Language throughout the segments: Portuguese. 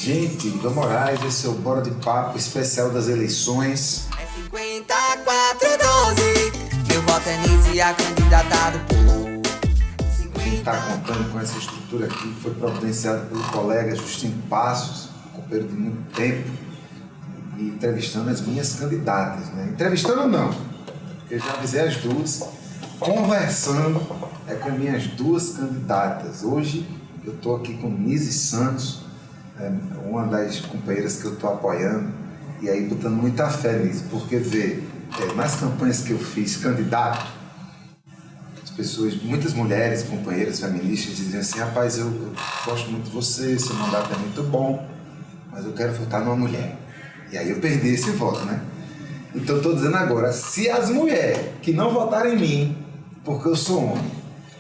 Gente, Ivan Moraes, esse é o Bora de Papo especial das eleições. É 5412, meu voto é Nízia, candidatado por. Quem está contando com essa estrutura aqui foi providenciado pelo colega Justino Passos, companheiro de muito tempo, e entrevistando as minhas candidatas, né? Entrevistando não, porque eu já avisei as duas, conversando com minhas duas candidatas. Hoje eu estou aqui com Nise Santos, uma das companheiras que eu estou apoiando, e aí botando muita fé nisso, porque vê, nas campanhas que eu fiz candidato, as pessoas, muitas mulheres, companheiras feministas diziam assim: rapaz, eu gosto muito de você, seu mandato é muito bom, mas eu quero votar numa mulher. E aí eu perdi esse voto, né? Então eu estou dizendo agora, se as mulheres que não votaram em mim, porque eu sou homem,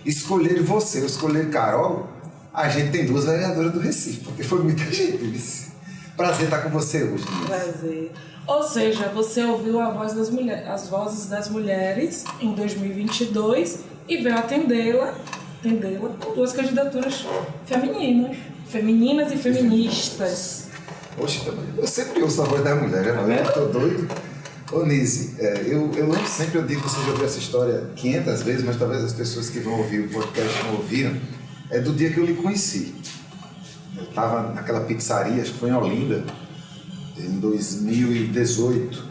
escolherem você ou escolherem Carol, a gente tem duas vereadoras do Recife, porque foi muita gente. Prazer estar com você hoje. Prazer. Ou seja, você ouviu a voz das mulheres, as vozes das mulheres em 2022 e veio atendê-la com duas candidaturas femininas e feministas. Poxa, eu sempre ouço a voz da mulher, né? Eu tô doido. Ô Nise, eu lembro sempre, eu digo que você já ouviu essa história 500 vezes, mas talvez as pessoas que vão ouvir o podcast não ouviram. É do dia que eu lhe conheci. Eu estava naquela pizzaria, acho que foi em Olinda, em 2018,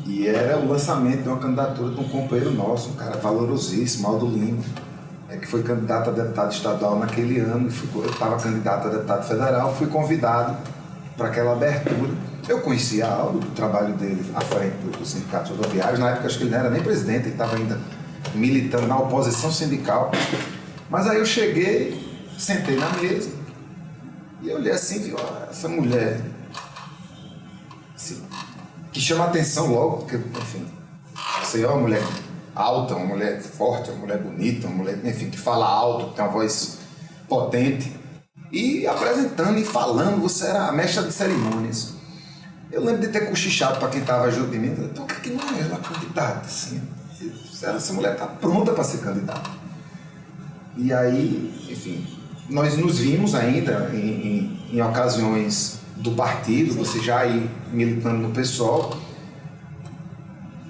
e era o lançamento de uma candidatura de um companheiro nosso, um cara valorosíssimo, Aldo Lima, que foi candidato a deputado estadual naquele ano, eu estava candidato a deputado federal, fui convidado para aquela abertura. Eu conhecia Aldo, o trabalho dele à frente dos sindicatos rodoviários, na época acho que ele não era nem presidente, ele estava ainda militando na oposição sindical. Mas aí eu cheguei, sentei na mesa e eu olhei assim e vi, essa mulher assim, que chama atenção logo, porque, enfim, você é uma mulher alta, uma mulher forte, uma mulher bonita, uma mulher, enfim, que fala alto, que tem uma voz potente, e apresentando e falando, você era a mestra de cerimônias. Eu lembro de ter cochichado para quem estava junto de mim, então por que não é ela candidata? Assim? Essa mulher está pronta para ser candidata. E aí, enfim, nós nos vimos ainda em ocasiões do partido, você já aí militando no PSOL.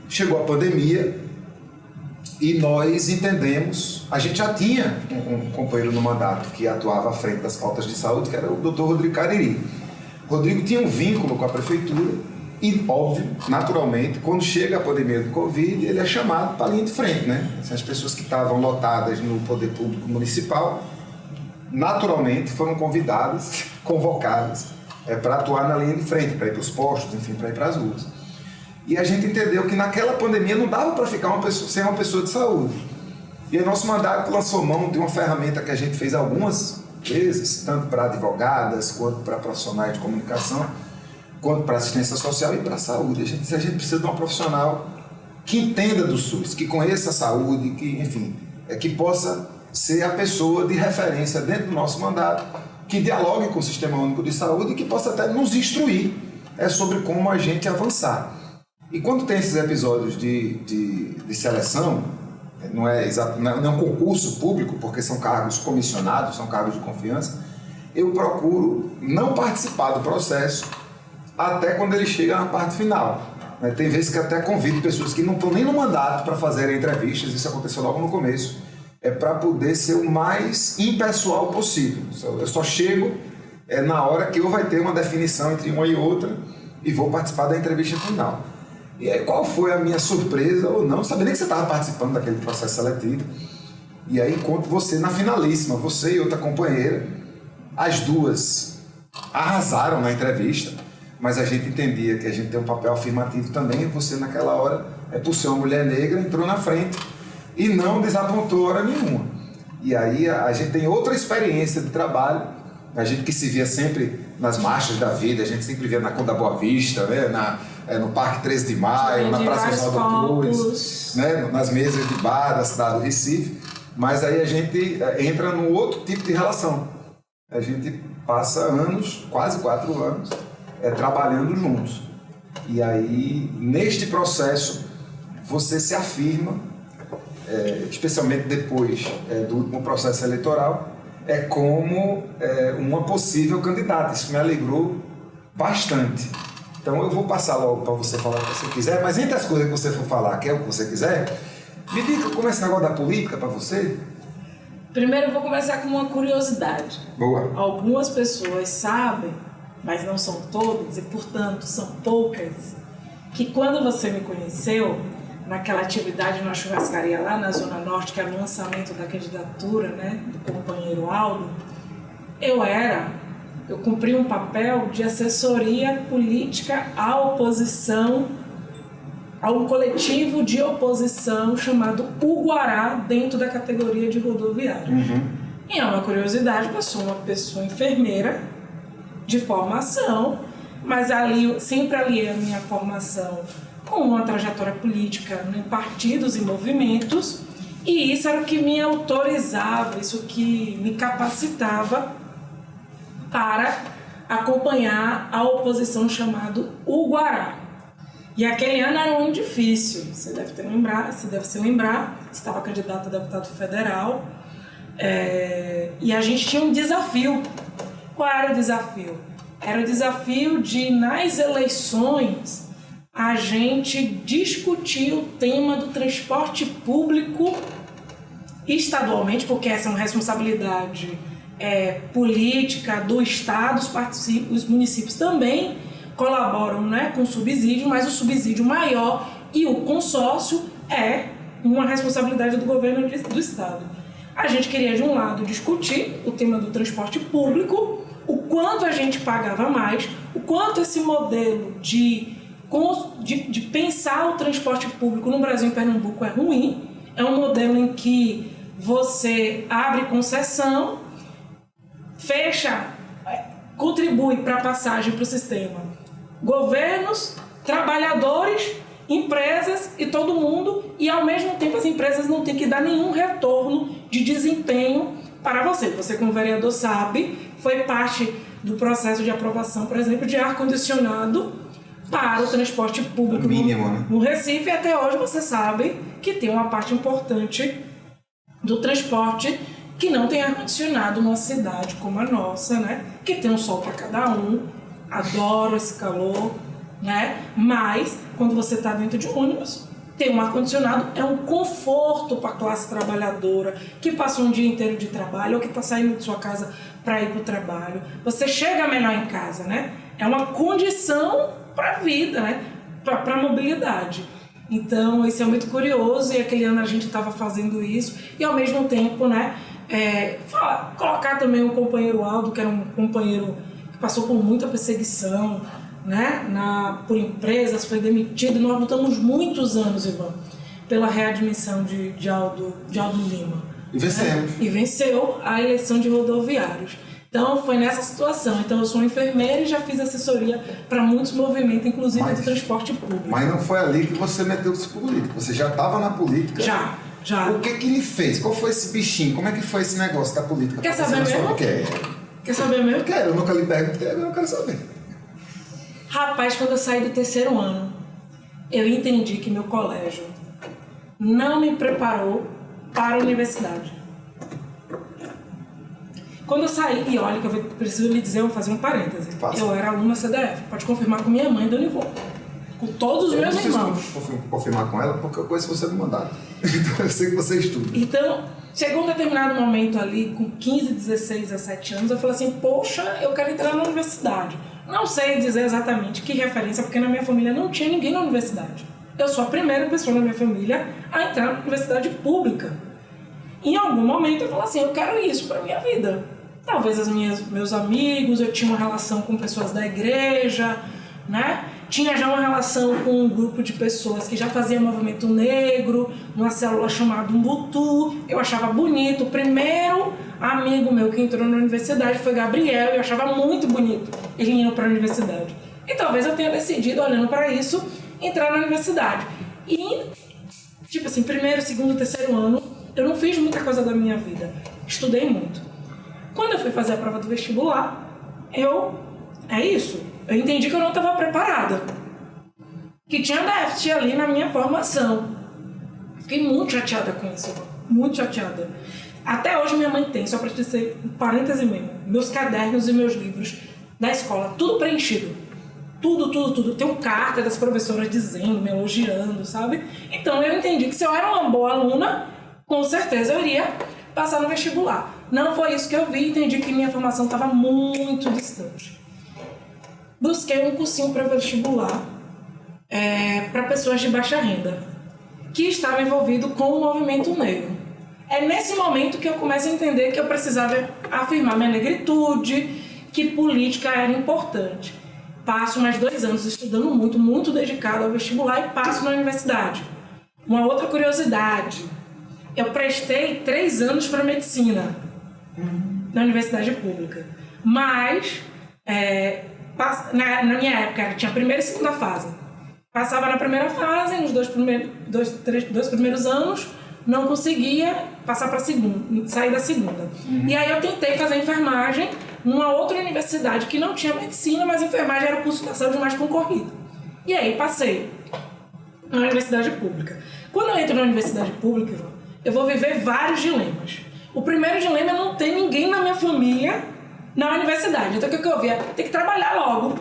Chegou a pandemia e nós entendemos, a gente já tinha um companheiro no mandato que atuava à frente das pautas de saúde, que era o Dr. Rodrigo Cariri. O Rodrigo tinha um vínculo com a prefeitura e, óbvio, naturalmente, quando chega a pandemia do Covid, ele é chamado para a linha de frente, né? As pessoas que estavam lotadas no poder público municipal, naturalmente, foram convidadas, convocadas, para atuar na linha de frente, para ir para os postos, enfim, para ir para as ruas. E a gente entendeu que naquela pandemia não dava para ficar sem uma pessoa de saúde. E o nosso mandato lançou mão de uma ferramenta que a gente fez algumas vezes, tanto para advogadas, quanto para profissionais de comunicação, quanto para assistência social e para a saúde. A gente precisa de uma profissional que entenda do SUS, que conheça a saúde, que, enfim, que possa ser a pessoa de referência dentro do nosso mandato, que dialogue com o Sistema Único de Saúde e que possa até nos instruir sobre como a gente avançar. E quando tem esses episódios de seleção, não é um concurso público, porque são cargos comissionados, são cargos de confiança, eu procuro não participar do processo até quando ele chega na parte final. Tem vezes que até convido pessoas que não estão nem no mandato para fazerem entrevistas, isso aconteceu logo no começo, para poder ser o mais impessoal possível. Eu só chego na hora que eu vai ter uma definição entre uma e outra e vou participar da entrevista final. E aí qual foi a minha surpresa, ou não sabia nem que você estava participando daquele processo seletivo, e aí encontro você na finalíssima, você e outra companheira, as duas arrasaram na entrevista, mas a gente entendia que a gente tem um papel afirmativo também, e você naquela hora, por ser uma mulher negra, entrou na frente e não desapontou hora nenhuma. E aí a gente tem outra experiência de trabalho, a gente que se via sempre nas marchas da vida, a gente sempre via na Conda Boa Vista, né? No Parque 13 de Maio, na Praça Oswaldo Cruz, né? Nas mesas de bar da cidade do Recife, mas aí a gente entra num outro tipo de relação. A gente passa anos, quase 4 anos, trabalhando juntos. E aí, neste processo, você se afirma, especialmente depois do último processo eleitoral, como uma possível candidata. Isso me alegrou bastante. Então eu vou passar logo para você falar o que você quiser, mas entre as coisas que você for falar, que é o que você quiser, me diga como é esse negócio da política para você. Primeiro eu vou começar com uma curiosidade. Boa. Algumas pessoas sabem, mas não são todas, e portanto são poucas, que quando você me conheceu, naquela atividade na churrascaria lá na Zona Norte, que era o lançamento da candidatura, né, do companheiro Aldo, eu cumpri um papel de assessoria política à oposição, a um coletivo de oposição chamado Uguará, dentro da categoria de rodoviário. E é uma curiosidade, porque eu sou uma pessoa enfermeira de formação, mas sempre aliei a minha formação com uma trajetória política em partidos e movimentos, e isso era o que me autorizava, isso que me capacitava para acompanhar a oposição chamado Uguará. E aquele ano era um ano difícil, você deve se lembrar, estava candidato a deputado federal, e a gente tinha um desafio. Qual era o desafio? Era o desafio de, nas eleições, a gente discutir o tema do transporte público estadualmente, porque essa é uma responsabilidade política do Estado, os municípios também colaboram, né, com subsídio, mas o subsídio maior e o consórcio é uma responsabilidade do governo do Estado. A gente queria, de um lado, discutir o tema do transporte público, o quanto a gente pagava mais, o quanto esse modelo de pensar o transporte público no Brasil e em Pernambuco é ruim. É um modelo em que você abre concessão, fecha, contribui para a passagem para o sistema. Governos, trabalhadores, empresas e todo mundo, e ao mesmo tempo as empresas não têm que dar nenhum retorno de desempenho para você. Você, como vereador, sabe, foi parte do processo de aprovação, por exemplo, de ar-condicionado para o transporte público no Recife, e até hoje você sabe que tem uma parte importante do transporte que não tem ar-condicionado numa cidade como a nossa, né? Que tem um sol para cada um, adoro esse calor, né? Mas quando você está dentro de um ônibus, ter um ar-condicionado é um conforto para a classe trabalhadora que passou um dia inteiro de trabalho ou que está saindo de sua casa para ir para o trabalho. Você chega melhor em casa, né? É uma condição para a vida, né? Para a mobilidade. Então, isso é muito curioso, e aquele ano a gente estava fazendo isso, e ao mesmo tempo, né, colocar também o companheiro Aldo, que era um companheiro que passou por muita perseguição, né, por empresas, foi demitido. Nós lutamos muitos anos, Ivan, pela readmissão de Aldo Lima. E vencemos. E venceu a eleição de rodoviários. Então, foi nessa situação. Então, eu sou enfermeira e já fiz assessoria para muitos movimentos, inclusive do transporte público. Mas não foi ali que você meteu-se político. Você já estava na política? Já. O que lhe fez? Qual foi esse bichinho? Como é que foi esse negócio da política? Quer saber mesmo? Quer saber mesmo? Quero, eu nunca lhe perguntei, agora eu quero saber. Rapaz, quando eu saí do terceiro ano, eu entendi que meu colégio não me preparou para a universidade. Quando eu saí, e olha que eu preciso lhe dizer, eu vou fazer um parêntese. Eu era aluna CDF, pode confirmar com minha mãe, Dona Ivone. Com todos os meus irmãos. Eu preciso confirmar com ela, porque eu conheço você no mandato. Então eu sei que você estuda. Então, chegou um determinado momento ali, com 15, 16, 17 anos, eu falei assim, poxa, eu quero entrar na universidade. Não sei dizer exatamente que referência, porque na minha família não tinha ninguém na universidade. Eu sou a primeira pessoa na minha família a entrar na universidade pública. Em algum momento eu falei assim, eu quero isso para minha vida. Talvez meus amigos, eu tinha uma relação com pessoas da igreja, né? Tinha já uma relação com um grupo de pessoas que já fazia movimento negro, numa célula chamada Umbutu. Eu achava bonito. O primeiro amigo meu que entrou na universidade foi Gabriel, eu achava muito bonito ele indo para a universidade. E talvez eu tenha decidido, olhando para isso, entrar na universidade. E, tipo assim, primeiro, segundo, terceiro ano, eu não fiz muita coisa da minha vida. Estudei muito. Quando eu fui fazer a prova do vestibular, eu entendi que eu não estava preparada. Que tinha déficit ali na minha formação. Fiquei muito chateada com isso, muito chateada. Até hoje minha mãe tem, só para te dizer, um parêntese mesmo, meus cadernos e meus livros da escola, tudo preenchido. Tudo. Tem carta das professoras dizendo, me elogiando, sabe? Então eu entendi que se eu era uma boa aluna, com certeza eu iria passar no vestibular. Não foi isso que eu vi, entendi que minha formação estava muito distante. Busquei um cursinho para vestibular para pessoas de baixa renda, que estava envolvido com o movimento negro. É nesse momento que eu começo a entender que eu precisava afirmar minha negritude, que política era importante. Passo mais 2 anos estudando muito dedicado ao vestibular e passo na universidade. Uma outra curiosidade, eu prestei 3 anos para medicina na universidade pública, mas na minha época tinha a primeira e segunda fase. Passava na primeira fase, nos dois primeiros anos, não conseguia passar para a segunda, sair da segunda. E aí eu tentei fazer enfermagem numa outra universidade que não tinha medicina, mas enfermagem era o curso da saúde mais concorrido. E aí passei na universidade pública. Quando eu entro na universidade pública, eu vou viver vários dilemas. O primeiro dilema é não ter ninguém na minha família na universidade. Então o que eu via? Tem que trabalhar logo.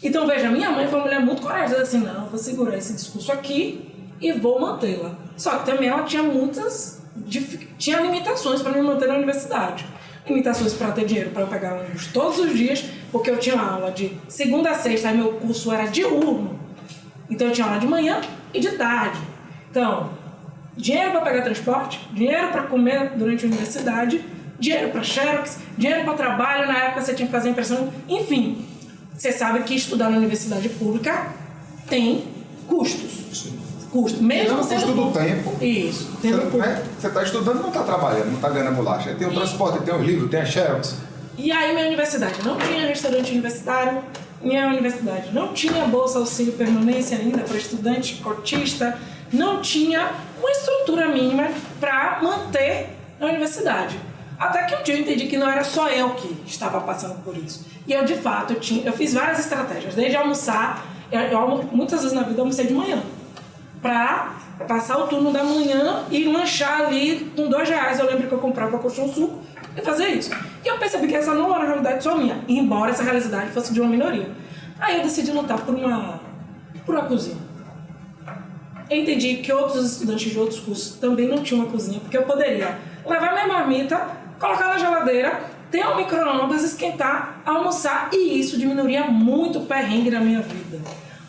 Então veja, minha mãe foi uma mulher muito corajosa, assim, não, eu vou segurar esse discurso aqui e vou mantê-la. Só que também ela tinha tinha limitações para me manter na universidade. Limitações para ter dinheiro para eu pegar ônibus todos os dias, porque eu tinha aula de segunda a sexta, aí meu curso era diurno. Então eu tinha aula de manhã e de tarde. Então, dinheiro para pegar transporte, dinheiro para comer durante a universidade, dinheiro para xerox, dinheiro para trabalho, na época você tinha que fazer impressão, enfim. Você sabe que estudar na universidade pública tem custos. Mesmo não custo do tempo. Isso. Você está estudando, não está trabalhando, não está ganhando bolacha. Tem o transporte, tem os livros, tem a xerox. E aí minha universidade não tinha restaurante universitário, minha universidade não tinha bolsa auxílio permanência ainda para estudante cotista, não tinha uma estrutura mínima para manter a universidade. Até que um dia eu entendi que não era só eu que estava passando por isso. E eu, de fato, eu fiz várias estratégias. Desde almoçar, muitas vezes na vida eu almocei de manhã. Para passar o turno da manhã e lanchar ali com R$2. Eu lembro que eu comprava colchão suco e fazia isso. E eu percebi que essa não era a realidade só minha, embora essa realidade fosse de uma minoria. Aí eu decidi lutar por uma cozinha. Eu entendi que outros estudantes de outros cursos também não tinham uma cozinha, porque eu poderia levar minha marmita, colocar na geladeira, ter um micro-ondas, esquentar, almoçar, e isso diminuiria muito o perrengue na minha vida.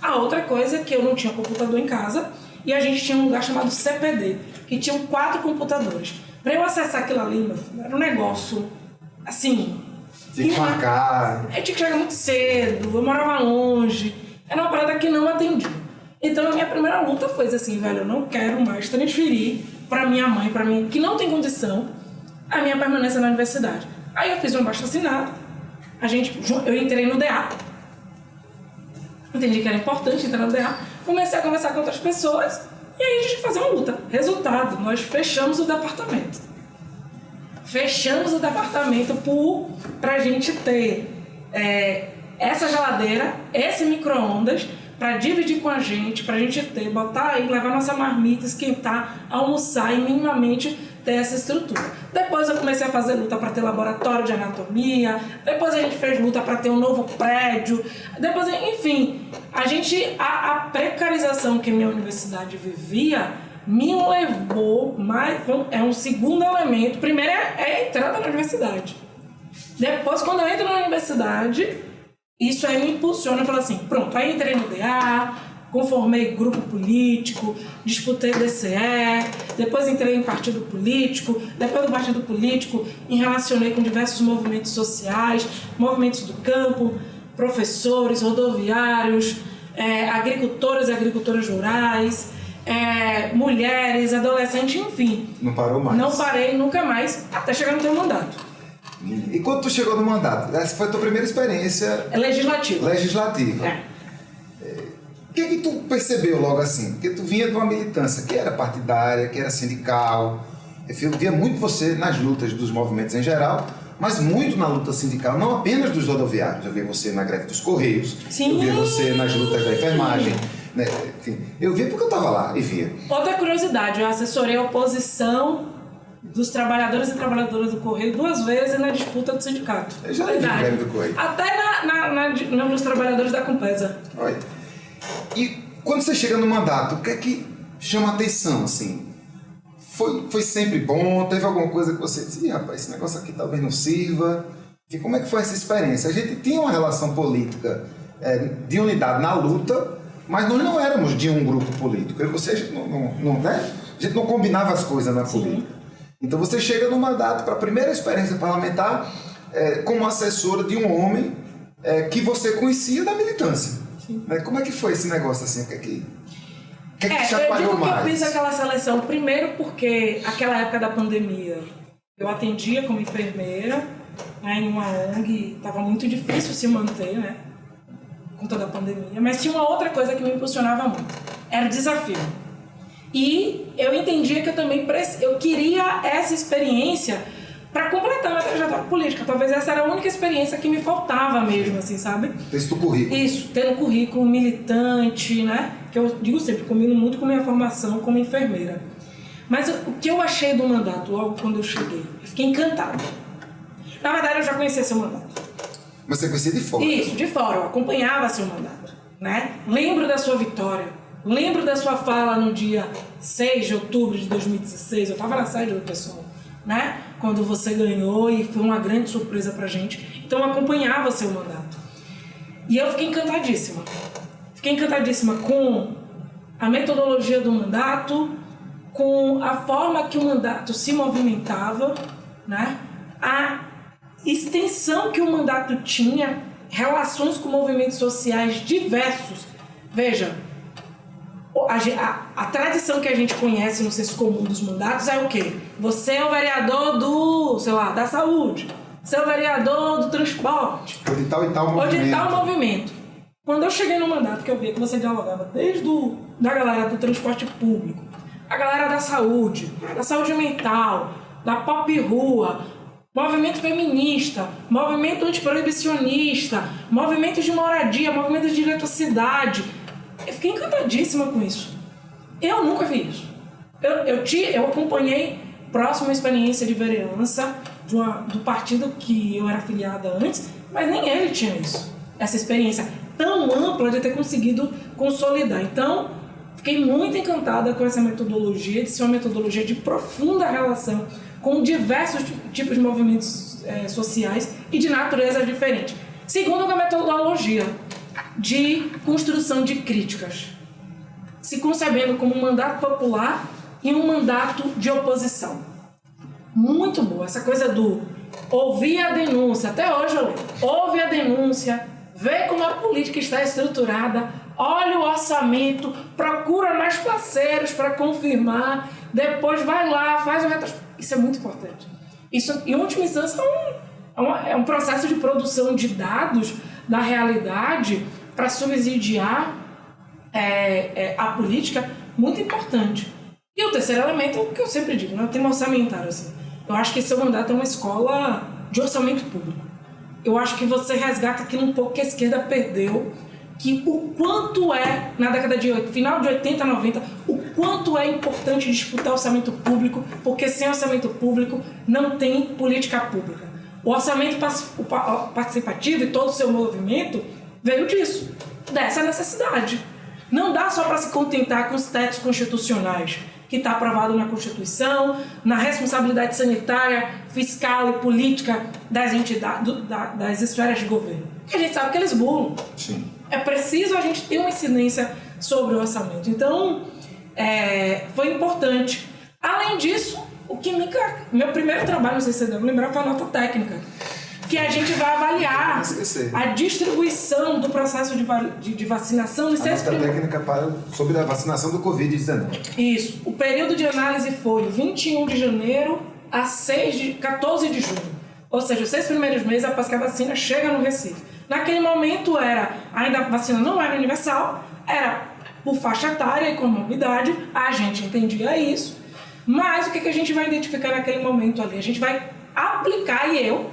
A outra coisa é que eu não tinha computador em casa e a gente tinha um lugar chamado CPD, que tinham 4 computadores. Para eu acessar aquilo ali, meu filho, era um negócio, assim... Tinha que marcar... Eu tinha que chegar muito cedo, eu morava longe, era uma parada que não atendia. Então a minha primeira luta foi assim, velho, eu não quero mais transferir para minha mãe, para mim, que não tem condição, a minha permanência na universidade. Aí eu fiz um abaixo-assinado, eu entrei no DA, entendi que era importante entrar no DA, comecei a conversar com outras pessoas e aí a gente fazia uma luta. Resultado, nós fechamos o departamento. Fechamos o departamento pra gente ter essa geladeira, esse micro-ondas, para dividir com a gente, pra gente botar aí, levar nossa marmita, esquentar, almoçar e minimamente ter essa estrutura. Depois eu comecei a fazer luta para ter laboratório de anatomia, depois a gente fez luta para ter um novo prédio, depois, enfim, a precarização que minha universidade vivia me levou, é um segundo elemento. Primeiro é a entrada na universidade. Depois, quando eu entro na universidade, isso aí me impulsiona, eu falo assim, pronto, aí entrei no DA, conformei grupo político, disputei DCE, depois entrei em partido político, depois do partido político me relacionei com diversos movimentos sociais, movimentos do campo, professores, rodoviários, agricultores e agricultoras rurais, mulheres, adolescentes, enfim. Não parou mais? Não parei nunca mais, até chegar no teu mandato. E quando tu chegou no mandato? Essa foi a tua primeira experiência... Legislativa. O que tu percebeu logo assim? Porque tu vinha de uma militância que era partidária, que era sindical. Eu via muito você nas lutas dos movimentos em geral, mas muito na luta sindical, não apenas dos rodoviários. Eu via você na greve dos Correios, Sim. Eu via você nas lutas da enfermagem. Né? Enfim, eu via porque eu estava lá e via. Outra curiosidade, eu assessorei a oposição dos trabalhadores e trabalhadoras do Correio 2 vezes na disputa do sindicato. Eu já vi greve do Correio. Até nos trabalhadores da Compesa. Olha. E quando você chega no mandato, o que é que chama a atenção, assim? Foi sempre bom? Teve alguma coisa que você disse, rapaz, esse negócio aqui talvez não sirva? E como é que foi essa experiência? A gente tinha uma relação política de unidade na luta, mas nós não éramos de um grupo político. Eu e você, a gente a gente não combinava as coisas na política. Então você chega no mandato para a primeira experiência parlamentar como assessora de um homem que você conhecia da militância. Como é que foi esse negócio assim? O que é que chacoalhou mais? Eu fiz aquela seleção primeiro porque aquela época da pandemia eu atendia como enfermeira, né, em uma ONG, estava muito difícil se manter, né, com toda a pandemia, mas tinha uma outra coisa que me impulsionava muito, era o desafio. E eu entendia que eu também eu queria essa experiência para completar a minha trajetória política. Talvez essa era a única experiência que me faltava mesmo, assim, sabe? Esse do currículo. Isso, ter um currículo militante, né? Que eu digo sempre, combino muito com minha formação como enfermeira. Mas o que eu achei do mandato, logo quando eu cheguei, eu fiquei encantada. Na verdade, eu já conhecia seu mandato. Mas você conhecia de fora? Isso, de fora. Eu acompanhava seu mandato, né? Lembro da sua vitória. Lembro da sua fala no dia 6 de outubro de 2016. Eu estava na sede do pessoal, né? Quando você ganhou e foi uma grande surpresa pra gente. Então eu acompanhava seu mandato. E eu fiquei encantadíssima. Fiquei encantadíssima com a metodologia do mandato, com a forma que o mandato se movimentava, né? A extensão que o mandato tinha, relações com movimentos sociais diversos. Veja, a tradição que a gente conhece no senso comum dos mandatos é o quê? Você é o vereador do, sei lá, da saúde. Você é o vereador do transporte. Ou de tal e tal movimento. Ou de tal movimento. Quando eu cheguei no mandato, que eu vi que você dialogava desde da galera do transporte público, a galera da saúde mental, da pop rua, movimento feminista, movimento antiproibicionista, movimento de moradia, movimento de direito à cidade. Eu fiquei encantadíssima com isso. Eu nunca vi isso. Eu acompanhei próximo a experiência de vereança do partido que eu era afiliada antes, mas nem ele tinha isso. Essa experiência tão ampla de ter conseguido consolidar. Então, fiquei muito encantada com essa metodologia, de ser uma metodologia de profunda relação com diversos tipos de movimentos sociais e de natureza diferente. Segundo, a metodologia de construção de críticas, se concebendo como um mandato popular e um mandato de oposição. Muito boa, essa coisa do ouvir a denúncia, até hoje eu leio, ouve a denúncia, vê como a política está estruturada, olha o orçamento, procura mais parceiros para confirmar, depois vai lá, faz o retrospectivo. Isso é muito importante. Isso, em última instância, é um processo de produção de dados da realidade para subsidiar a política muito importante. E o terceiro elemento, o que eu sempre digo, né? O tema orçamentário. Assim. Eu acho que esse seu mandato é uma escola de orçamento público. Eu acho que você resgata aquilo um pouco que a esquerda perdeu, que o quanto na década de 80, final de 80, 90, o quanto é importante disputar orçamento público, porque sem orçamento público não tem política pública. O orçamento participativo e todo o seu movimento veio disso, dessa necessidade. Não dá só para se contentar com os tetos constitucionais, que está aprovado na Constituição, na responsabilidade sanitária, fiscal e política das entidades, das esferas de governo. Porque a gente sabe que eles burlam. Sim. É preciso a gente ter uma incidência sobre o orçamento. Então, foi importante. Além disso, meu primeiro trabalho, não sei se você deve lembrar, foi a nota técnica, que a gente vai avaliar a distribuição do processo de vacinação nos seis primeiros... A nota técnica sobre a vacinação do Covid-19. Isso. O período de análise foi 21 de janeiro a 14 de junho. Ou seja, os 6 primeiros meses após que a vacina chega no Recife. Naquele momento, ainda a vacina não era universal, era por faixa etária e comorbidade, a gente entendia isso. Mas o que a gente vai identificar naquele momento ali? A gente vai aplicar, e eu,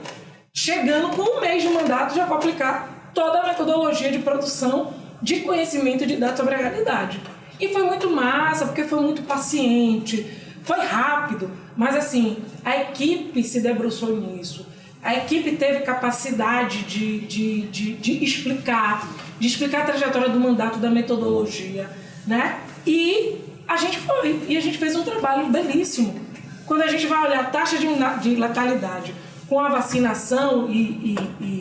chegando com um mês de mandato, já vou aplicar toda a metodologia de produção de conhecimento de dados sobre a realidade. E foi muito massa, porque foi muito paciente, Foi rápido, mas assim, a equipe se debruçou nisso. A equipe teve capacidade de explicar a trajetória do mandato, da metodologia, né? E a gente fez um trabalho belíssimo. Quando a gente vai olhar a taxa de letalidade com a vacinação e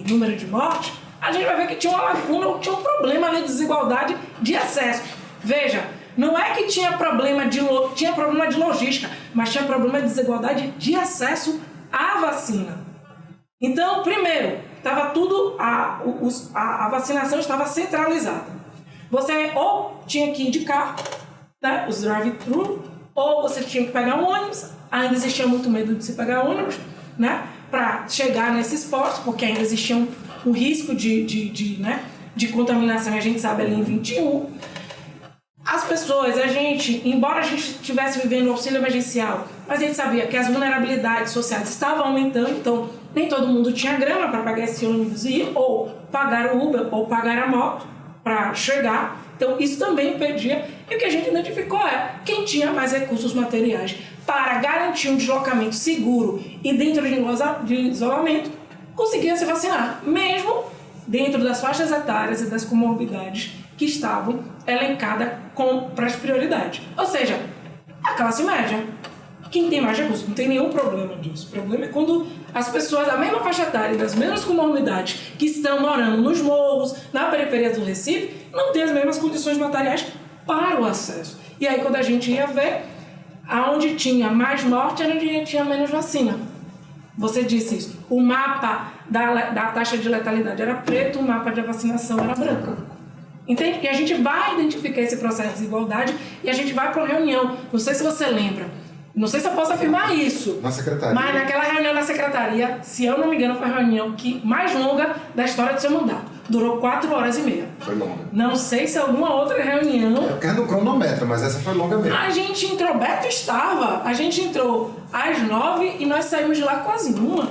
número de mortes, a gente vai ver que tinha uma lacuna, tinha um problema de desigualdade de acesso. Veja, não é que tinha problema de logística, mas tinha problema de desigualdade de acesso à vacina. Então, primeiro, estava tudo, a vacinação estava centralizada. Você ou tinha que ir de carro, né, os drive-thru, ou você tinha que pegar um ônibus. Ainda existia muito medo de se pegar ônibus, né, para chegar nesses postos, porque ainda existia um risco de contaminação, a gente sabe ali em 21. As pessoas, embora a gente estivesse vivendo o auxílio emergencial, mas a gente sabia que as vulnerabilidades sociais estavam aumentando, então nem todo mundo tinha grana para pagar esse ônibus e ir, ou pagar o Uber, ou pagar a moto para chegar. Então isso também impedia, e o que a gente identificou é quem tinha mais recursos materiais para garantir um deslocamento seguro e dentro de isolamento, conseguia se vacinar, mesmo dentro das faixas etárias e das comorbidades que estavam elencadas para as prioridades. Ou seja, a classe média, quem tem mais recursos, não tem nenhum problema disso. O problema é quando as pessoas da mesma faixa etária e das mesmas comorbidades que estão morando nos morros, na periferia do Recife, não têm as mesmas condições materiais para o acesso. E aí quando a gente ia ver, aonde tinha mais morte era onde tinha menos vacina. Você disse isso. O mapa da taxa de letalidade era preto, o mapa de vacinação era branco. Entende? E a gente vai identificar esse processo de desigualdade e a gente vai para uma reunião. Não sei se você lembra. Não sei se eu posso afirmar isso. Na secretaria. Mas naquela reunião da secretaria, se eu não me engano, foi a reunião mais longa da história do seu mandato. Durou 4h30. Foi longa. Não sei se alguma outra reunião... Eu quero no cronômetro, mas essa foi longa mesmo. A gente entrou, Beto estava, a gente entrou às 9h e nós saímos de lá quase 1h.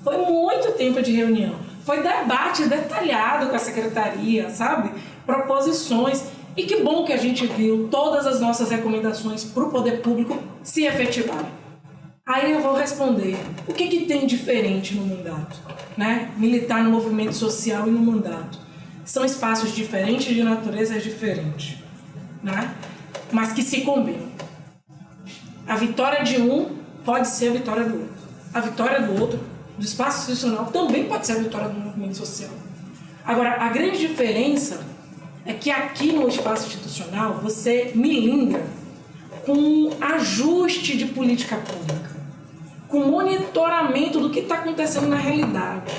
Foi muito tempo de reunião. Foi debate detalhado com a secretaria, sabe? Proposições. E que bom que a gente viu todas as nossas recomendações para o poder público se efetivarem. Aí eu vou responder. O que tem diferente no mandato? Né? Militar no movimento social e no mandato. São espaços diferentes, de natureza diferente. Né? Mas que se combinam. A vitória de um pode ser a vitória do outro. A vitória do outro, do espaço institucional, também pode ser a vitória do movimento social. Agora, a grande diferença é que aqui no espaço institucional você milindra com ajuste de política pública, com monitoramento do que está acontecendo na realidade.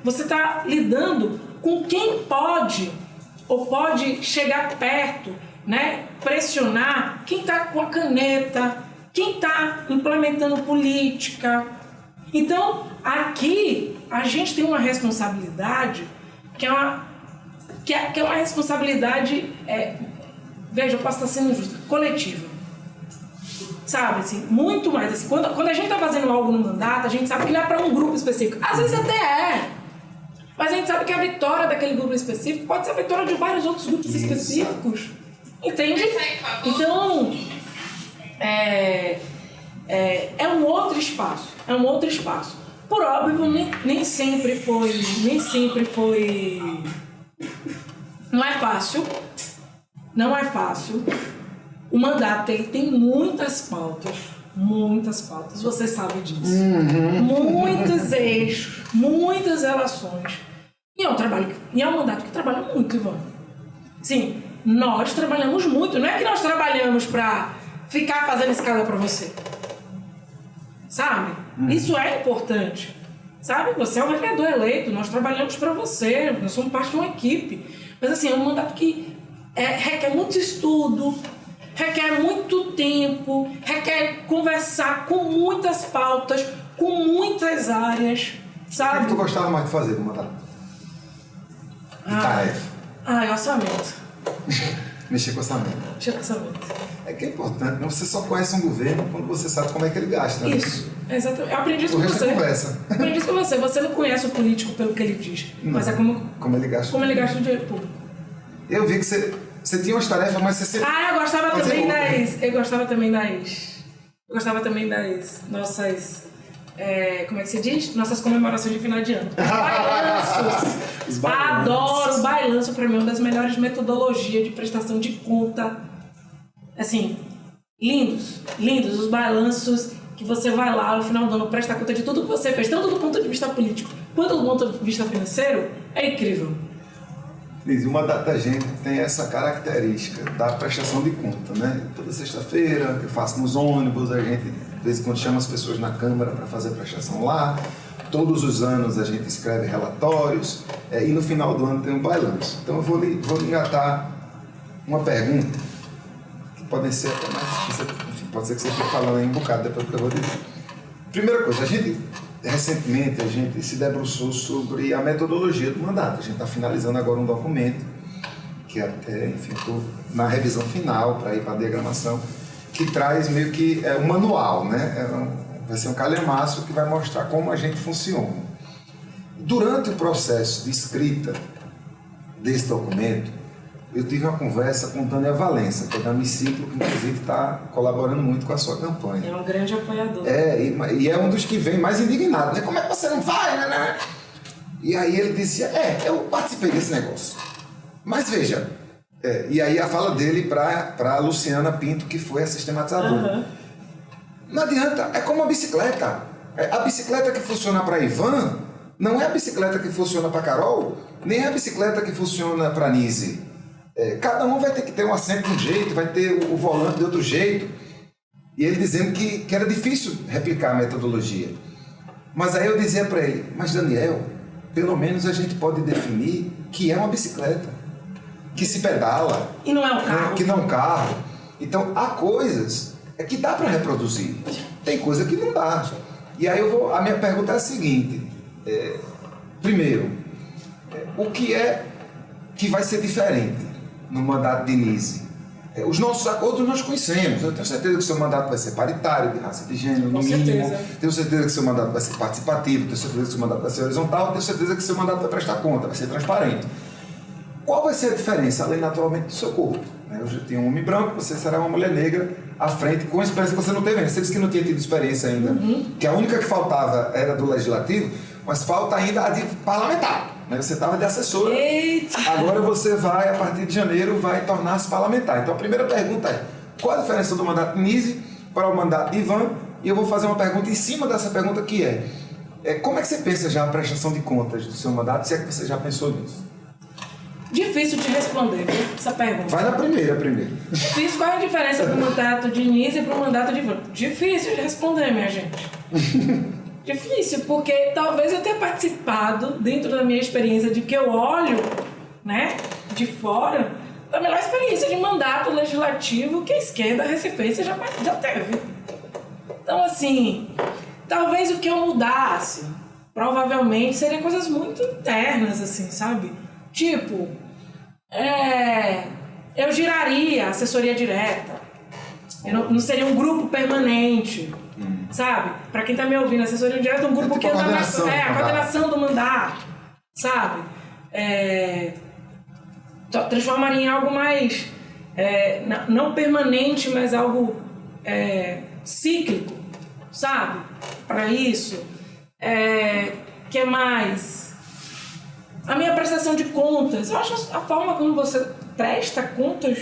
Você está lidando com quem pode ou pode chegar perto, né, pressionar, quem está com a caneta, quem está implementando política. Então, aqui a gente tem uma responsabilidade que é uma responsabilidade, veja, eu posso estar sendo injusta, coletiva. Sabe, assim, muito mais. Assim, quando a gente está fazendo algo no mandato, a gente sabe que não é para um grupo específico. Às vezes até é. Mas a gente sabe que a vitória daquele grupo específico pode ser a vitória de vários outros grupos específicos. Entende? Então, é um outro espaço. É um outro espaço. Por óbvio, nem sempre foi... Não é fácil. Não é fácil. O mandato ele tem muitas pautas. Muitas pautas. Você sabe disso. Muitos eixos. Muitas relações. E é um mandato que trabalha muito, Ivan. Sim, nós trabalhamos muito. Não é que nós trabalhamos para ficar fazendo escada para você. Sabe? Isso é importante. Sabe? Você é um vereador eleito. Nós trabalhamos para você. Nós somos parte de uma equipe. Mas assim, é um mandato que requer muito estudo, requer muito tempo, requer conversar com muitas pautas, com muitas áreas, sabe? O que tu gostava mais de fazer no mandato? De tarefa? Orçamento. Mexer com orçamento. Mexer com orçamento. É que é importante, né? Você só conhece um governo quando você sabe como é que ele gasta. Né? Isso, exatamente. Eu aprendi isso com você. Conversa. Aprendi isso com você. Você não conhece o político pelo que ele diz, mas é como ele gasta. Como ele gasta o dinheiro público. Eu vi que você tinha umas tarefas, mas você sempre... Eu gostava também das Eu gostava também das nossas... como é que se diz? Nossas comemorações de final de ano. Balanços. Adoro balanço, para mim é uma das melhores metodologias de prestação de conta. Assim, lindos os balanços que você vai lá no final do ano, presta conta de tudo que você fez, tanto do ponto de vista político quanto do ponto de vista financeiro, é incrível. Liz, uma da gente tem essa característica da prestação de conta, né? Toda sexta-feira eu faço nos ônibus, a gente de vez em quando chama as pessoas na Câmara para fazer a prestação lá. Todos os anos a gente escreve relatórios e no final do ano tem um balanço. Então eu vou lhe engatar uma pergunta que pode ser até mais... Pode ser que você fique falando aí um bocado depois do que eu vou dizer. Primeira coisa, recentemente a gente se debruçou sobre a metodologia do mandato. A gente está finalizando agora um documento que até, enfim, estou na revisão final para ir para a diagramação, que traz meio que um manual, né? Vai ser um calhamaço que vai mostrar como a gente funciona. Durante o processo de escrita desse documento, eu tive uma conversa com Tânia Valença, que é da Miciclo, que inclusive está colaborando muito com a sua campanha. É um grande apoiador. E é um dos que vem mais indignado, né? Como é que você não vai, né? E aí ele disse, eu participei desse negócio. Mas veja, e aí a fala dele para a Luciana Pinto, que foi a sistematizadora. Uhum. Não adianta, é como a bicicleta. A bicicleta que funciona para Ivan não é a bicicleta que funciona para Carol, nem é a bicicleta que funciona para Nise. Cada um vai ter que ter um assento de um jeito, vai ter o volante de outro jeito. E ele dizendo que era difícil replicar a metodologia. Mas aí eu dizia para ele, mas Daniel, pelo menos a gente pode definir que é uma bicicleta, que se pedala. E não é um carro. Que não é um carro. Então há coisas que dá para reproduzir. Tem coisa que não dá. E aí a minha pergunta é a seguinte. Primeiro, o que é que vai ser diferente no mandato de Nise? Os nossos acordos nós conhecemos. Eu tenho certeza que o seu mandato vai ser paritário, de raça e de gênero, no mínimo. Tenho certeza que o seu mandato vai ser participativo, tenho certeza que o seu mandato vai ser horizontal, tenho certeza que o seu mandato vai prestar conta, vai ser transparente. Qual vai ser a diferença, além naturalmente do seu corpo? Eu já tenho um homem branco, você será uma mulher negra à frente, com experiência que você não teve ainda. Você disse que não tinha tido experiência ainda, que a única que faltava era do legislativo, mas falta ainda a de parlamentar. Você estava de assessora. Eita. Agora você vai, a partir de janeiro, vai tornar-se parlamentar. Então a primeira pergunta é, qual a diferença do mandato de Nise para o mandato de Ivan? E eu vou fazer uma pergunta em cima dessa pergunta que como é que você pensa já a prestação de contas do seu mandato, se é que você já pensou nisso? Difícil de responder essa pergunta. Vai na primeira primeiro. Difícil. Qual é a diferença do mandato de Nise para o mandato de Ivan? Difícil de responder, minha gente. Difícil, porque talvez eu tenha participado, dentro da minha experiência, de que eu olho, né, de fora, da melhor experiência de mandato legislativo que a esquerda recifense já teve. Então, assim, talvez o que eu mudasse, provavelmente, seriam coisas muito internas, assim, sabe? Tipo, eu giraria a assessoria direta, não seria um grupo permanente, sabe? Pra quem tá me ouvindo, a assessoria direta é um grupo que anda a coordenação do mandato, sabe? Transformaria em algo mais, não permanente, mas algo cíclico, sabe? Para isso. Que mais? A minha prestação de contas. Eu acho a forma como você presta contas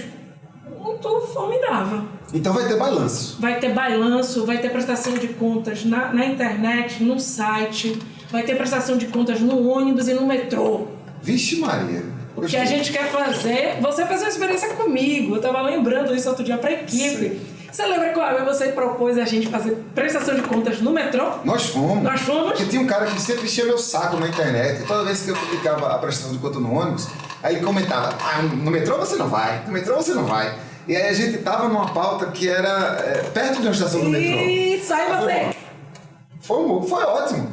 muito formidável. Então vai ter balanço. Vai ter balanço, vai ter prestação de contas na internet, no site, vai ter prestação de contas no ônibus e no metrô. Vixe Maria. O que a gente quer fazer... Você fez uma experiência comigo, eu tava lembrando isso outro dia pra equipe. Sim. Você lembra que você propôs a gente fazer prestação de contas no metrô? Nós fomos. Porque tinha um cara que sempre enchia meu saco na internet. E toda vez que eu publicava a prestação de conta no ônibus, aí ele comentava, no metrô você não vai, no metrô você não vai. E aí a gente tava numa pauta que era perto de uma estação do metrô. Isso, aí você... Foi ótimo.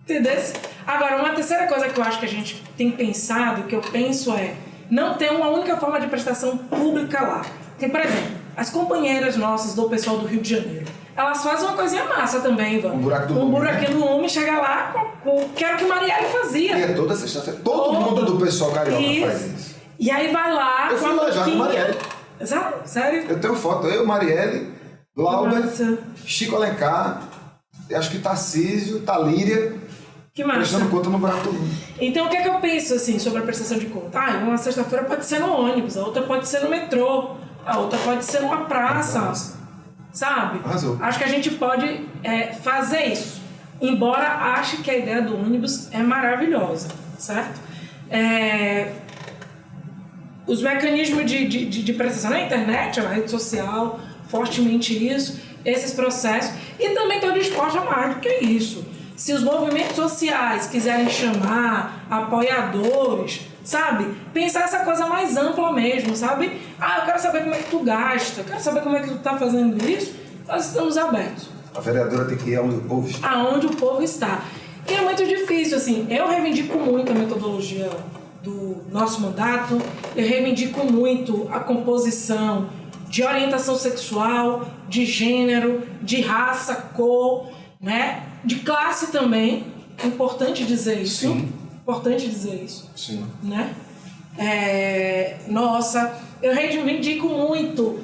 Entendeu? Agora, uma terceira coisa que eu acho que a gente tem pensado, que eu penso não ter uma única forma de prestação pública lá. Tem, por exemplo, as companheiras nossas do pessoal do Rio de Janeiro, elas fazem uma coisinha massa também, Ivan. Um buraquinho do homem, chega lá que era o que Marielle fazia. E toda sexta-feira, todo mundo do pessoal carioca faz isso. E aí vai lá... Eu fui lá já com Marielle. Sério? Eu tenho foto, eu, Marielle, Glauber, Massa. Chico Alencar, acho que Tarcísio, Talíria, Que massa. prestando conta no buraco do mundo. Então, o que é que eu penso, assim, sobre a prestação de conta? Uma sexta-feira pode ser no ônibus, a outra pode ser no metrô, a outra pode ser numa praça, sabe? Arrasou. Acho que a gente pode fazer isso, embora ache que a ideia do ônibus é maravilhosa, certo? Os mecanismos de prestação na internet, na rede social, fortemente isso, esses processos, e também estou disposta a mais do que isso. Se os movimentos sociais quiserem chamar apoiadores, sabe? Pensar essa coisa mais ampla mesmo, sabe? Eu quero saber como é que tu gasta, eu quero saber como é que tu tá fazendo isso, nós estamos abertos. A vereadora tem que ir aonde o povo está. Aonde o povo está. E é muito difícil, assim, eu reivindico muito a metodologia do nosso mandato, eu reivindico muito a composição de orientação sexual, de gênero, de raça, cor, né? De classe também, é importante dizer isso. Sim. Importante dizer isso. Sim. Né? Nossa, eu reivindico muito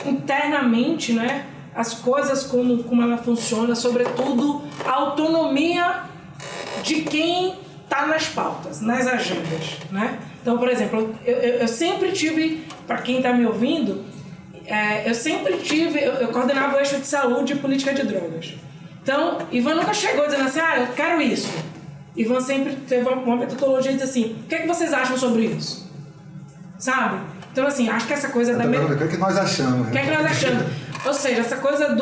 internamente, né? As coisas como ela funciona, sobretudo a autonomia de quem está nas pautas, nas agendas, né? Então, por exemplo, eu sempre tive, para quem está me ouvindo, eu coordenava o eixo de saúde e política de drogas. Então, Ivan nunca chegou dizendo assim, eu quero isso. Ivan sempre teve uma metodologia e disse assim, o que é que vocês acham sobre isso? Sabe? Então, assim, acho que essa coisa da... O que é que nós achamos? O que é que nós achamos? Ou seja, essa coisa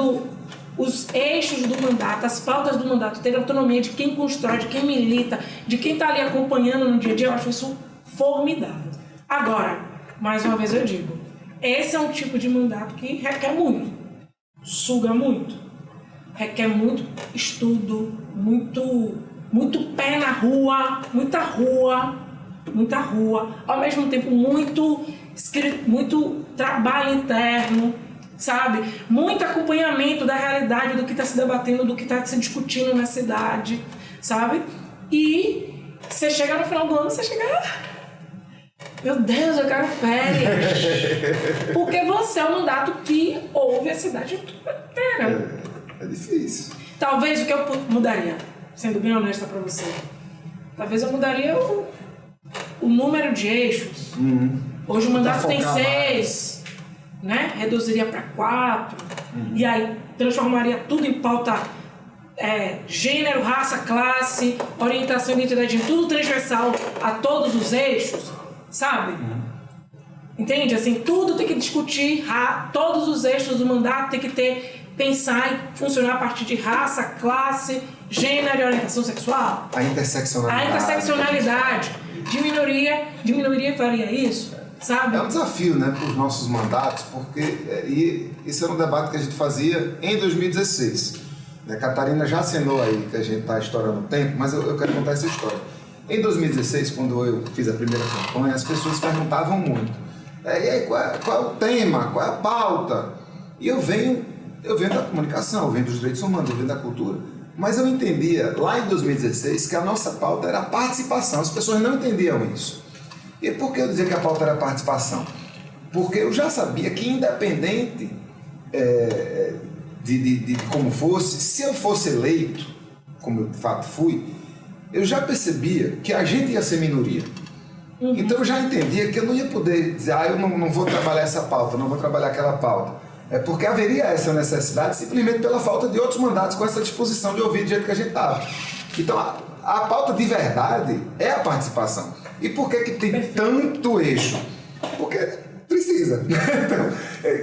os eixos do mandato, as pautas do mandato, ter autonomia de quem constrói, de quem milita, de quem está ali acompanhando no dia a dia, eu acho isso formidável. Agora, mais uma vez eu digo, esse é um tipo de mandato que requer muito, suga muito, requer muito estudo, muito pé na rua, muita rua, ao mesmo tempo muito trabalho interno, sabe? Muito acompanhamento da realidade do que está se debatendo, do que está se discutindo na cidade, sabe? E você chega no final do ano, você chega... Meu Deus, eu quero férias. Porque você é um mandato que ouve a cidade inteira. É difícil. Talvez o que eu mudaria, sendo bem honesta pra você, talvez eu mudaria o número de eixos. Hoje o mandato tem 6, né? Reduziria para 4. E aí transformaria tudo em pauta gênero, raça, classe, orientação e identidade, tudo transversal a todos os eixos, sabe? Entende? Assim, tudo tem que discutir, todos os eixos do mandato tem que pensar e funcionar a partir de raça, classe, gênero e orientação sexual. A interseccionalidade. Diminuiria faria isso, sabe? É um desafio, né, para os nossos mandatos, porque isso era um debate que a gente fazia em 2016. Né? Catarina já acenou aí que a gente está estourando o tempo, mas eu quero contar essa história. Em 2016, quando eu fiz a primeira campanha, as pessoas perguntavam muito. E aí, qual é o tema? Qual é a pauta? E eu venho da comunicação, eu venho dos direitos humanos, eu venho da cultura. Mas eu entendia, lá em 2016, que a nossa pauta era a participação. As pessoas não entendiam isso. E por que eu dizia que a pauta era a participação? Porque eu já sabia que, independente de como fosse, se eu fosse eleito, como eu de fato fui, eu já percebia que a gente ia ser minoria. Então eu já entendia que eu não ia poder dizer, eu não vou trabalhar essa pauta, não vou trabalhar aquela pauta. Porque haveria essa necessidade simplesmente pela falta de outros mandatos com essa disposição de ouvir do jeito que a gente estava. Então a pauta de verdade é a participação. E por que tem tanto eixo? Porque precisa. Então,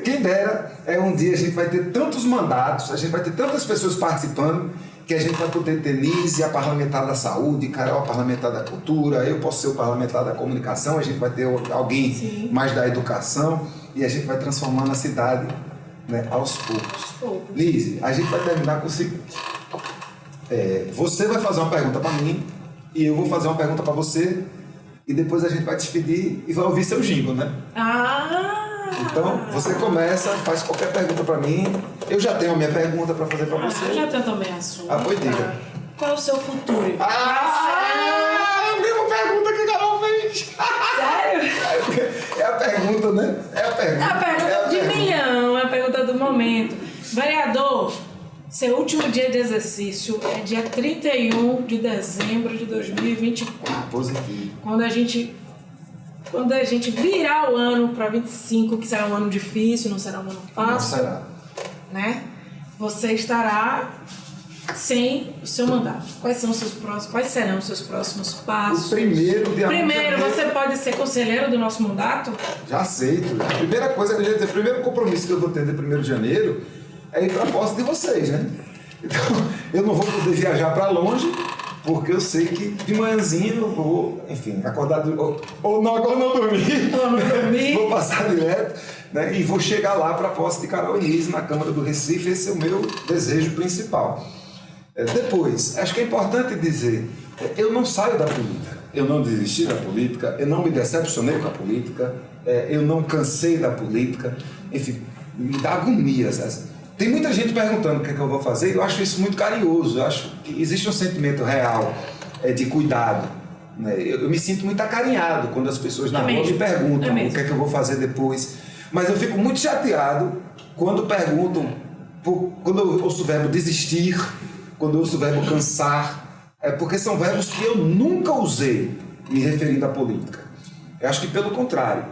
quem dera, um dia a gente vai ter tantos mandatos, a gente vai ter tantas pessoas participando, que a gente vai poder ter Nise, a parlamentar da saúde, Carol, a parlamentar da cultura, eu posso ser o parlamentar da comunicação, a gente vai ter alguém mais da educação, e a gente vai transformando a cidade, né, aos poucos. Nise, a gente vai terminar com o seguinte. Você vai fazer uma pergunta para mim, e eu vou fazer uma pergunta para você, e depois a gente vai despedir e vai ouvir seu jingle, né? Então, você começa, faz qualquer pergunta para mim. Eu já tenho a minha pergunta para fazer para você. Eu já tenho também a sua. Pois diga. Qual é o seu futuro? A mesma pergunta que a Carol fez. Sério? É a pergunta, né? É a pergunta. É a pergunta de milhão, é a pergunta do momento. Vereador, seu último dia de exercício é dia 31 de dezembro de 2024. Positivo. Quando a gente virar o ano para 25, que será um ano difícil, não será um ano fácil, Não será. né? Você estará sem o seu mandato. Quais serão os seus próximos passos? O primeiro de Primeiro, você pode ser conselheiro do nosso mandato? Já aceito. A primeira coisa que a gente, o primeiro compromisso que eu vou ter de 1º de janeiro é ir para a posse de vocês, né? Então, eu não vou poder viajar para longe, porque eu sei que de manhãzinha eu vou, enfim, acordar ou não dormir. Ou não dormir. Vou passar direto, né? E vou chegar lá para a posse de Carol Enísio na Câmara do Recife. Esse é o meu desejo principal. Depois, acho que é importante dizer, eu não saio da política, eu não desisti da política, eu não me decepcionei com a política, eu não cansei da política, enfim, me dá agonia. Tem muita gente perguntando o que é que eu vou fazer, e eu acho isso muito carinhoso, eu acho que existe um sentimento real de cuidado, né? Eu me sinto muito acarinhado quando as pessoas na rua me perguntam o que é que eu vou fazer depois, mas eu fico muito chateado quando perguntam, quando eu ouço o verbo desistir, quando eu uso o verbo cansar, porque são verbos que eu nunca usei me referindo à política. Eu acho que pelo contrário,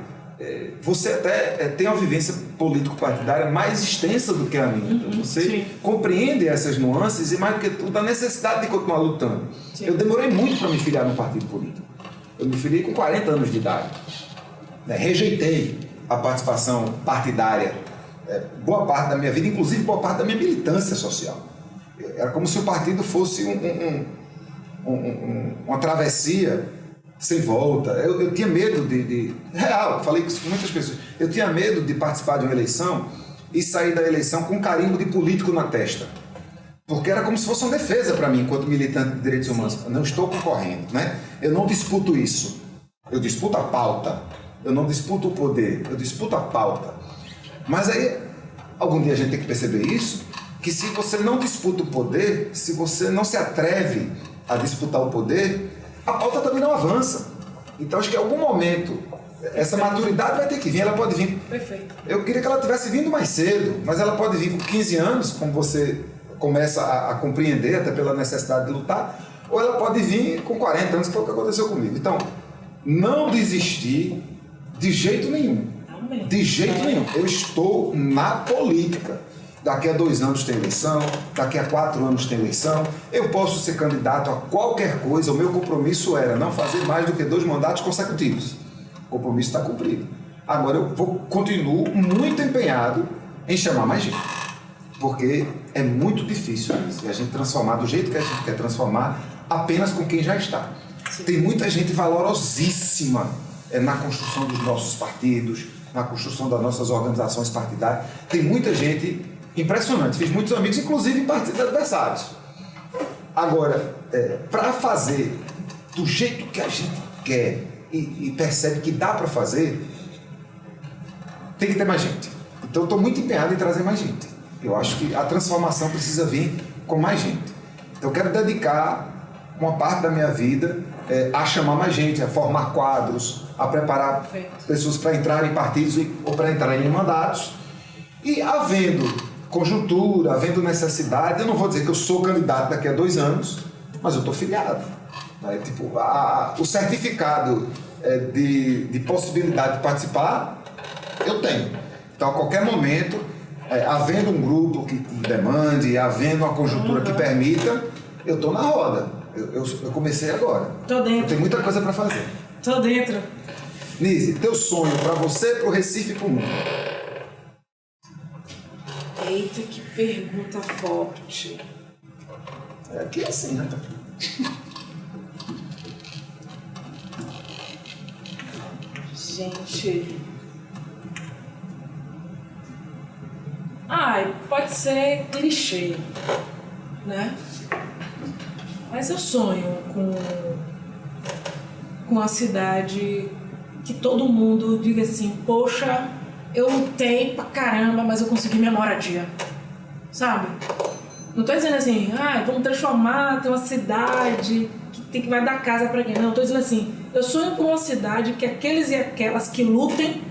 você até tem uma vivência político-partidária mais extensa do que a minha. Então você compreende essas nuances e, mais do que tudo, a necessidade de continuar lutando. Sim. Eu demorei muito para me filiar num partido político. Eu me filiei com 40 anos de idade. Rejeitei a participação partidária boa parte da minha vida, inclusive boa parte da minha militância social. Era como se o partido fosse uma travessia sem volta. Eu tinha medo real, falei isso com muitas pessoas. Eu tinha medo de participar de uma eleição e sair da eleição com um carimbo de político na testa. Porque era como se fosse uma defesa para mim, enquanto militante de direitos humanos. Eu não estou concorrendo, né? Eu não disputo isso. Eu disputo a pauta. Eu não disputo o poder. Eu disputo a pauta. Mas aí, algum dia a gente tem que perceber isso, que se você não disputa o poder, se você não se atreve a disputar o poder, a pauta também não avança. Então acho que em algum momento essa maturidade vai ter que vir, ela pode vir. Perfeito. Eu queria que ela tivesse vindo mais cedo, mas ela pode vir com 15 anos, como você começa a compreender, até pela necessidade de lutar, ou ela pode vir com 40 anos, que foi o que aconteceu comigo. Então, não desistir de jeito nenhum. Amém. De jeito nenhum. Eu estou na política. Daqui a 2 anos tem eleição, daqui a 4 anos tem eleição, eu posso ser candidato a qualquer coisa, o meu compromisso era não fazer mais do que 2 mandatos consecutivos. O compromisso está cumprido. Agora eu continuo muito empenhado em chamar mais gente, porque é muito difícil a gente transformar do jeito que a gente quer transformar apenas com quem já está. Sim. Tem muita gente valorosíssima na construção dos nossos partidos, na construção das nossas organizações partidárias. Tem muita gente impressionante, fiz muitos amigos, inclusive em partidos adversários. Agora, para fazer do jeito que a gente quer e percebe que dá para fazer, tem que ter mais gente. Então, eu estou muito empenhado em trazer mais gente. Eu acho que a transformação precisa vir com mais gente. Então, eu quero dedicar uma parte da minha vida a chamar mais gente, a formar quadros, a preparar pessoas para entrarem em partidos ou para entrarem em mandatos. E havendo conjuntura, havendo necessidade, eu não vou dizer que eu sou candidato daqui a 2 anos, mas eu estou filiado. Tipo, o certificado de possibilidade de participar, eu tenho. Então, a qualquer momento, havendo um grupo que demande, havendo uma conjuntura que permita, eu estou na roda. Eu comecei agora. Tô dentro. Eu tenho muita coisa para fazer. Tô dentro. Nise, teu sonho para você, para o Recife e para o mundo? Eita, que pergunta forte. Aqui é assim, né? Gente. Pode ser clichê, né? Mas eu sonho com a cidade que todo mundo diga assim, poxa, eu lutei pra caramba, mas eu consegui minha moradia. Sabe? Não tô dizendo assim, vamos transformar, ter uma cidade que vai dar casa pra quem. Não, eu tô dizendo assim, eu sonho com uma cidade que aqueles e aquelas que lutem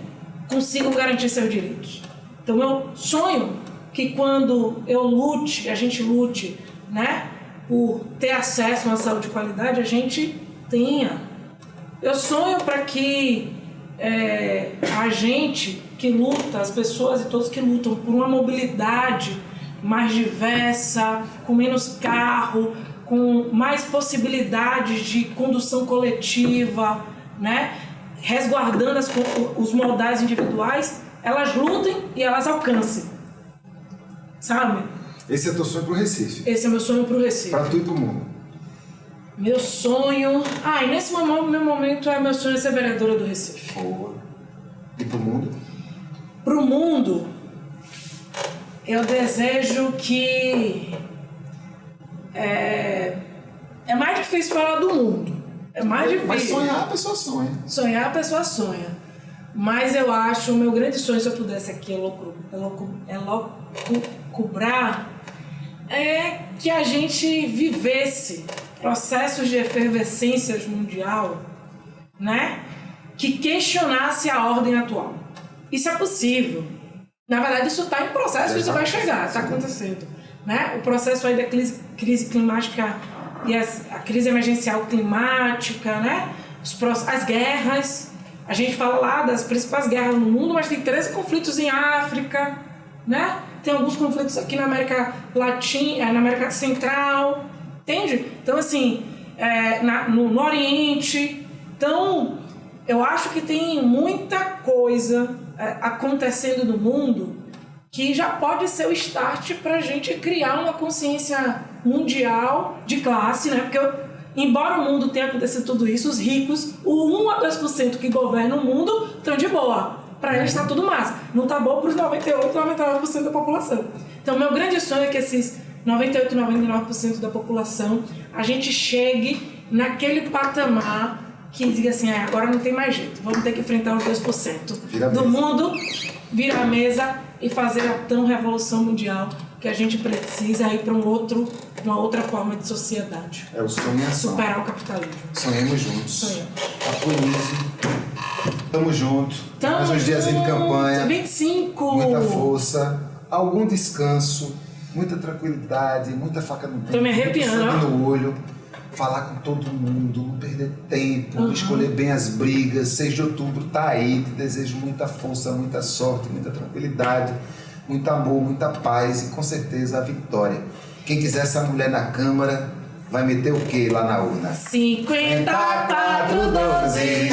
consigam garantir seus direitos. Então, meu sonho que quando a gente lute, né, por ter acesso a uma saúde de qualidade, a gente tenha. Eu sonho para que a gente que luta, as pessoas e todos que lutam por uma mobilidade mais diversa, com menos carro, com mais possibilidades de condução coletiva, né, resguardando os modais individuais, elas lutem e elas alcancem, sabe? Esse é teu sonho pro Recife? Esse é meu sonho pro Recife. Para tu e pro mundo? Meu sonho... e nesse momento meu sonho é ser vereadora do Recife. Boa. E pro mundo? Pro mundo, eu desejo que... É mais difícil falar do mundo. É mais difícil. Mas sonhar a pessoa sonha. Sonhar a pessoa sonha. Mas eu acho, o meu grande sonho, se eu pudesse aqui cobrar, é que a gente vivesse processos de efervescência mundial, né, que questionasse a ordem atual. Isso é possível. Na verdade, isso está em processo, isso vai chegar, está acontecendo. Né? O processo aí da crise climática e a crise emergencial climática, né? As guerras. A gente fala lá das principais guerras no mundo, mas tem 13 conflitos em África, né? Tem alguns conflitos aqui na América Latina, na América Central, entende? Então, assim, no Oriente. Então, eu acho que tem muita coisa acontecendo no mundo que já pode ser o start para a gente criar uma consciência mundial de classe, né? Porque embora o mundo tenha acontecido tudo isso, os ricos, o 1 a 2% que governam o mundo, estão de boa. Para eles está tudo massa. Não está bom para os 98, 99% da população. Então, meu grande sonho é que esses 98, 99% da população, a gente chegue naquele patamar que diga assim, agora não tem mais jeito, vamos ter que enfrentar os 2% do mundo, virar a mesa e fazer a tão revolução mundial que a gente precisa ir para uma outra forma de sociedade. É o sonho e a ação. Superar o capitalismo. Sonhamos juntos. Sonhamos. Apoio. Tamo junto. Mais uns dias de campanha. 25. Muita força, algum descanso, muita tranquilidade, muita faca no dente. Tô me arrepiando, muito sangue no olho. Falar com todo mundo, não perder tempo, escolher bem as brigas. 6 de outubro tá aí, te desejo muita força, muita sorte, muita tranquilidade, muito amor, muita paz e com certeza a vitória. Quem quiser essa mulher na Câmara vai meter o quê lá na urna? 54, 12.